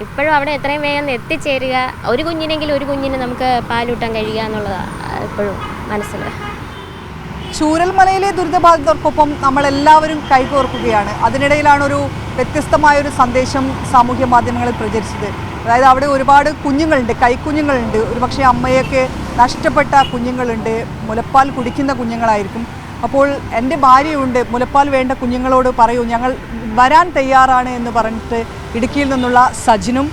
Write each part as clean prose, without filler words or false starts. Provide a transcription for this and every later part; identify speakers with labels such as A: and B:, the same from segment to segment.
A: ഇപ്പോഴും അവിടെ എത്രയും വേഗം എത്തിച്ചേരുക, ഒരു കുഞ്ഞിനെങ്കിലും ഒരു കുഞ്ഞിന് നമുക്ക് പാലൂട്ടാൻ കഴിയുക എന്നുള്ളതാണ് ഇപ്പോഴും മനസ്സിൽ.
B: ചൂരൽമലയിലെ ദുരിതബാധിതർക്കൊപ്പം നമ്മളെല്ലാവരും കൈകോർക്കുകയാണ്. അതിനിടയിലാണ് ഒരു വ്യത്യസ്തമായൊരു സന്ദേശം സാമൂഹ്യ മാധ്യമങ്ങളിൽ പ്രചരിച്ചത്. അതായത് അവിടെ ഒരുപാട് കുഞ്ഞുങ്ങളുണ്ട്, കൈക്കുഞ്ഞുങ്ങളുണ്ട്, ഒരുപക്ഷെ അമ്മയൊക്കെ നഷ്ടപ്പെട്ട കുഞ്ഞുങ്ങളുണ്ട്, മുലപ്പാൽ കുടിക്കുന്ന കുഞ്ഞുങ്ങളായിരിക്കും. അപ്പോൾ എൻ്റെ ഭാര്യയുണ്ട്, മുലപ്പാൽ വേണ്ട കുഞ്ഞുങ്ങളോട് പറയൂ, ഞങ്ങൾ വരാൻ തയ്യാറാണ് എന്ന് പറഞ്ഞിട്ട് ഇടുക്കിയിൽ നിന്നുള്ള സജിനും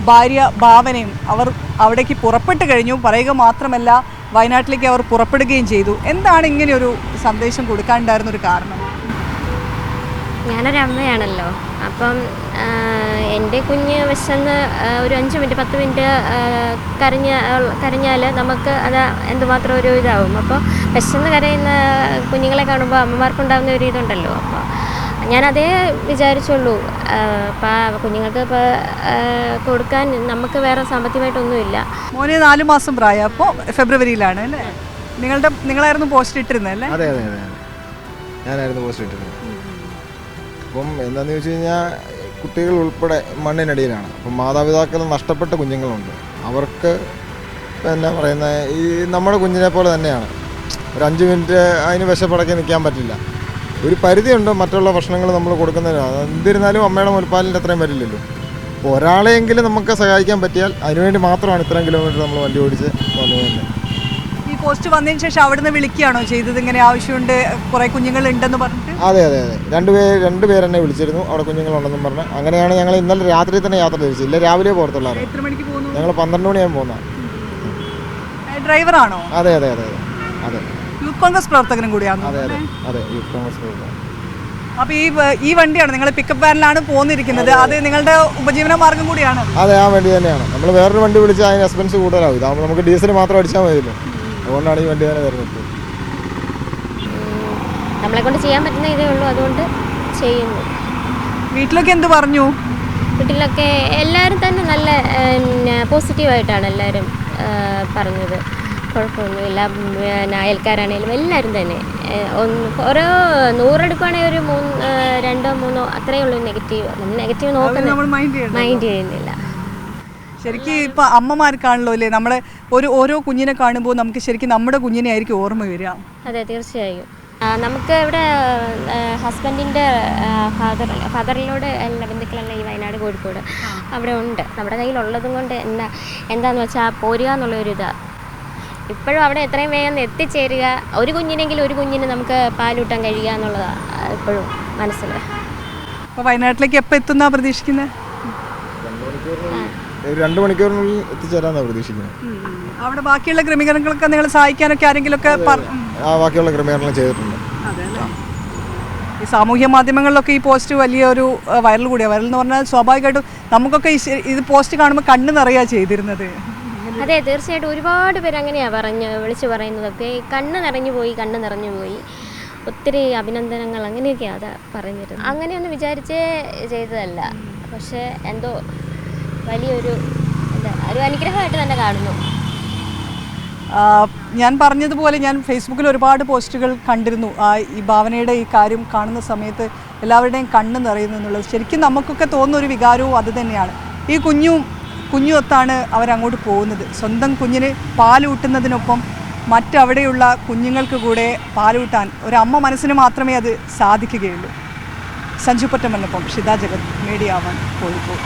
B: ഭാര്യ ഭാവനയും അവർ അവിടേക്ക് പുറപ്പെട്ട് കഴിഞ്ഞു. പറയുക മാത്രമല്ല, വയനാട്ടിലേക്ക് അവർ പുറപ്പെടുകയും ചെയ്തു. എന്താണ് ഇങ്ങനെയൊരു സന്ദേശം കൊടുക്കാനുണ്ടായിരുന്നൊരു കാരണം?
A: ഞാനൊരമ്മയാണല്ലോ, അപ്പം എൻ്റെ കുഞ്ഞ് വിശന്ന് ഒരു 5 മിനിറ്റ് 10 മിനിറ്റ് കരഞ്ഞാൽ നമുക്ക് അത് എന്തുമാത്രം ഒരു ഇതാവും. അപ്പോൾ വിശന്ന് കരയുന്ന കുഞ്ഞുങ്ങളെ കാണുമ്പോൾ അമ്മമാർക്കുണ്ടാകുന്ന ഒരു ഇതുണ്ടല്ലോ. അപ്പോൾ ഞാനതേ വിചാരിച്ചുള്ളൂ. അപ്പോൾ കുഞ്ഞുങ്ങൾക്ക് ഇപ്പോൾ കൊടുക്കാൻ നമുക്ക് വേറെ സാമ്പത്തികമായിട്ടൊന്നുമില്ല.
B: മോനെ 4 മാസം പ്രായം. അപ്പോൾ ഫെബ്രുവരിയിലാണ് അല്ലേ നിങ്ങളായിരുന്നു പോസ്റ്റ് ഇട്ടിരുന്നത് അല്ലേ?
C: അതെ അതെ അതെ, ഞാനായിരുന്നു പോസ്റ്റ് ഇട്ടിരുന്നത്. അപ്പം എന്താണെന്ന് ചോദിച്ചു കഴിഞ്ഞാൽ കുട്ടികൾ ഉൾപ്പെടെ മണ്ണിനടിയിലാണ്. അപ്പം മാതാപിതാക്കൾ നഷ്ടപ്പെട്ട കുഞ്ഞുങ്ങളുണ്ട്. അവർക്ക് എന്നാ പറയുന്നത്, ഈ നമ്മുടെ കുഞ്ഞിനെ പോലെ തന്നെയാണ്. ഒരു 5 മിനിറ്റ് അതിന് വിശപ്പടക്കി നിൽക്കാൻ പറ്റില്ല. ഒരു പരിധിയുണ്ട് മറ്റുള്ള ഭക്ഷണങ്ങൾ നമ്മൾ കൊടുക്കുന്നതിന്. എന്നിരുന്നാലും അമ്മയുടെ മുലപ്പാലിൻ്റെ അത്രയും വരില്ലല്ലോ. അപ്പോൾ ഒരാളെയെങ്കിലും നമുക്ക് സഹായിക്കാൻ പറ്റിയാൽ അതിനുവേണ്ടി മാത്രമാണ് ഇത്രയും കിലോമീറ്റർ നമ്മൾ വണ്ടി ഓടിച്ച് വന്നു തന്നെ.
B: ഈ പോസ്റ്റ് വന്നതിന് ശേഷം അവിടുന്ന് വിളിക്കുകയാണോ ചെയ്തത്? ഇങ്ങനെ ആവശ്യമുണ്ട്, കുറേ കുഞ്ഞുങ്ങളുണ്ടെന്ന് പറഞ്ഞിട്ട്?
C: അതെ അതെ അതെ, രണ്ടുപേർ എന്നെ വിളിച്ചിരുന്നു, അവിടെ കുഞ്ഞുങ്ങളുണ്ടെന്നും പറഞ്ഞ്. അങ്ങനെയാണ് ഞങ്ങൾ ഇന്നലെ രാത്രി തന്നെ യാത്ര തിരിച്ചത്. ഇല്ല, രാവിലെ പോകത്തുള്ളായിരുന്നു.
B: എത്ര മണിക്ക് പോകുന്നു?
C: ഞങ്ങൾ 12 മണിയാകുമ്പോൾ പോകുന്ന.
B: ഡ്രൈവറാണോ?
C: അതെ അതെ അതെ അതെ,
B: യൂത്ത് കോൺഗ്രസ് പ്രവർത്തകനും കൂടിയാണ്.
C: അതെ അതെ അതെ, യൂത്ത് കോൺഗ്രസ് പ്രവർത്തകൻ.
B: അപ്പോൾ ഈ വണ്ടിയാണ് നിങ്ങൾ പിക്കപ്പ് വാനിലാണ് പോന്നിരിക്കുന്നത്. അത് നിങ്ങളുടെ ഉപജീവന മാർഗം കൂടിയാണ്?
C: അതെ, ആ വണ്ടി തന്നെയാണ്. നമ്മൾ വേറൊരു വണ്ടി വിളിച്ചാൽ അതിന് എക്സ്പെൻസ് കൂടുതലാവും. ഇതാകുമ്പോൾ നമുക്ക് ഡീസൽ മാത്രം അടിച്ചാൽ മതിയല്ലോ. അതുകൊണ്ടാണ് ഈ വണ്ടി തന്നെ വരുന്നത്.
A: നമ്മളെ കൊണ്ട് ചെയ്യാൻ പറ്റുന്ന ഇതേ ഉള്ളൂ, അതുകൊണ്ട് ചെയ്യുന്നു.
B: വീട്ടിലൊക്കെ എന്ത് പറഞ്ഞു?
A: വീട്ടിലൊക്കെ എല്ലാവരും തന്നെ നല്ല പോസിറ്റീവായിട്ടാണ് എല്ലാവരും പറഞ്ഞത്. കുഴപ്പമൊന്നുമില്ല. അയൽക്കാരാണേലും എല്ലാവരും തന്നെ ഓരോ 100 എടുക്കുവാണെങ്കിൽ ഒരു 2 3 അത്രയേ ഉള്ളൂ നെഗറ്റീവ്. നമ്മൾ നെഗറ്റീവ് നോക്കുന്നത് മൈൻഡ് ചെയ്യുന്നില്ല.
B: ശരിക്കും ഇപ്പം അമ്മമാർക്കാണല്ലോ അല്ലേ നമ്മളെ ഓരോ കുഞ്ഞിനെ കാണുമ്പോൾ നമുക്ക് ശരിക്കും നമ്മുടെ കുഞ്ഞിനെ ആയിരിക്കും ഓർമ്മ വരിക.
A: അതെ, തീർച്ചയായും. നമുക്ക് ഇവിടെ ഹസ്ബൻഡിൻ്റെ ഫാദറിലൂടെ എല്ലാ ബന്ധുക്കളെല്ലാം ഈ വയനാട് കോഴിക്കോട് അവിടെ ഉണ്ട്. നമ്മുടെ കയ്യിലുള്ളതും കൊണ്ട് എന്താണെന്ന് വെച്ചാൽ പോരുക എന്നുള്ളൊരു ഇതാണ്. ഇപ്പോഴും അവിടെ എത്രയും വേഗം എത്തിച്ചേരുക, ഒരു കുഞ്ഞിനെങ്കിലും ഒരു കുഞ്ഞിന് നമുക്ക് പാലൂട്ടാൻ കഴിയുക എന്നുള്ളതാണ് ഇപ്പോഴും മനസ്സിൽ.
B: അപ്പോൾ വയനാട്ടിലേക്ക് എപ്പോൾ എത്തുന്ന പ്രതീക്ഷിക്കുന്നത്?
C: 2 മണിക്കൂറിനുള്ളിൽ എത്തിച്ചേരാന്നാണ് പ്രതീക്ഷിക്കുന്നത്.
B: അവിടെ ബാക്കിയുള്ള ക്രമീകരണങ്ങളൊക്കെ നിങ്ങൾ സഹായിക്കാനൊക്കെ ആരെങ്കിലുമൊക്കെ
C: ബാക്കിയുള്ള ക്രമീകരണം ചെയ്തിട്ടുണ്ട്.
B: ഈ സാമൂഹ്യ മാധ്യമങ്ങളിലൊക്കെ ഈ പോസ്റ്റ് വലിയൊരു വൈറൽ കൂടിയാണ്. വൈറൽ എന്ന് പറഞ്ഞാൽ സ്വാഭാവികമായിട്ടും നമുക്കൊക്കെ ഇത് പോസ്റ്റ് കാണുമ്പോൾ കണ്ണ് നിറയുക ചെയ്തിരുന്നത്.
A: അതെ, തീർച്ചയായിട്ടും. ഒരുപാട് പേര് അങ്ങനെയാണ് വിളിച്ചു പറയുന്നതൊക്കെ. കണ്ണ് നിറഞ്ഞു പോയി, ഒത്തിരി അഭിനന്ദനങ്ങൾ, അങ്ങനെയൊക്കെയാണ് അത് പറഞ്ഞിരുന്നത്. അങ്ങനെയൊന്നും വിചാരിച്ചേ ചെയ്തതല്ല. പക്ഷേ എന്തോ വലിയൊരു ഒരു അനുഗ്രഹമായിട്ട് തന്നെ കാണുന്നു.
B: ഞാൻ പറഞ്ഞതുപോലെ ഞാൻ ഫേസ്ബുക്കിൽ ഒരുപാട് പോസ്റ്റുകൾ കണ്ടിരുന്നു. ഈ ഭാവനയുടെ ഈ കാര്യം കാണുന്ന സമയത്ത് എല്ലാവരുടെയും കണ്ണ് നിറയുന്നു എന്നുള്ളത് ശരിക്കും നമുക്കൊക്കെ തോന്നുന്ന ഒരു വികാരവും അത് തന്നെയാണ്. ഈ കുഞ്ഞുമൊത്താണ് അവരങ്ങോട്ട് പോകുന്നത്. സ്വന്തം കുഞ്ഞിന് പാലൂട്ടുന്നതിനൊപ്പം മറ്റവിടെയുള്ള കുഞ്ഞുങ്ങൾക്ക് കൂടെ പാലൂട്ടാൻ ഒരമ്മ മനസ്സിന് മാത്രമേ അത് സാധിക്കുകയുള്ളൂ. സഞ്ജു പൊറ്റമ്മനൊപ്പം ഷിത ജഗത്, മീഡിയ 1 കോഴിക്കോട്.